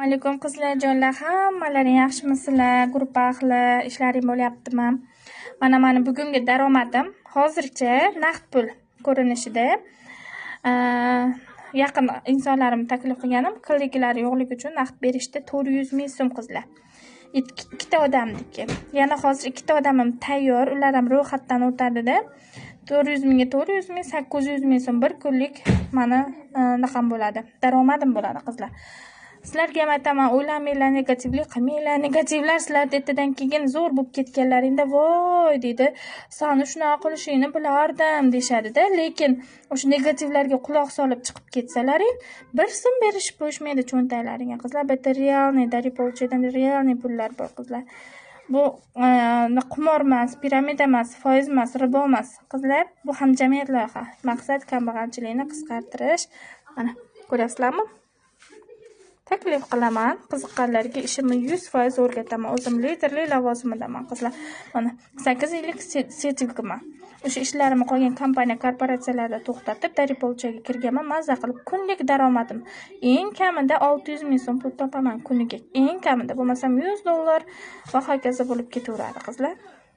Alaykum qizlarjonlar, hammalaring yaxshimisizlar? Guruh ahli, ishlaring bo'lyaptimi? Mana bugungi daromadim hozircha naqd pul ko'rinishida. Yaqin insonlarimni taklif qilganim, qilliklari yo'qligi uchun naqd berishda 400 ming so'm qizlar. Ikkita odamniki. Yana hozir ikkita odamim tayyor, ular ham ro'yxatdan o'tadi-da. 400 mingga 400 ming, 800 ming so'm bir kunlik mana naqam bo'ladi. Daromadim bo'ladi qizlar. Sizlarga ham aytaman, o'ylamanglar, negativlik qilmanglar. Negativlar sizlarning ertadan keyin zo'r bo'lib ketganlaringda voy deydi, "Sani shunaqa qilishingni bilardim" deshadi-da, lekin o'sha negativlarga quloq solib chiqib ketsalaring, bir so'm berishib qo'yishmaydi cho'ntaklaringga qizlar. Bu yerda realniy, daripolchadan realniy pullar bor qizlar. Bu qimor emas, piramida emas, foiz emas, ribo emas. Qizlar, bu hamjamiyat loyiha. Maqsad kambag'alchilikni qisqartirish. Mana ko'ryapsizlarmi? Taklif qilaman, qiziqqanlarga ishimni 100% o'rgataman. O'zim liderli lavozimidaman qizlar. Mana 8 yillik sertifikatman. O'sha ishlarimni qolgan kompaniya, korporatsiyalarda to'xtatib, daripolchaga kirganman, mazza qilib kunlik daromadim. Eng kamida 600 ming so'm pul topaman kuniga. Eng kamida bo'lmasam $100 va hokazo bo'lib ketaveradi qizlar.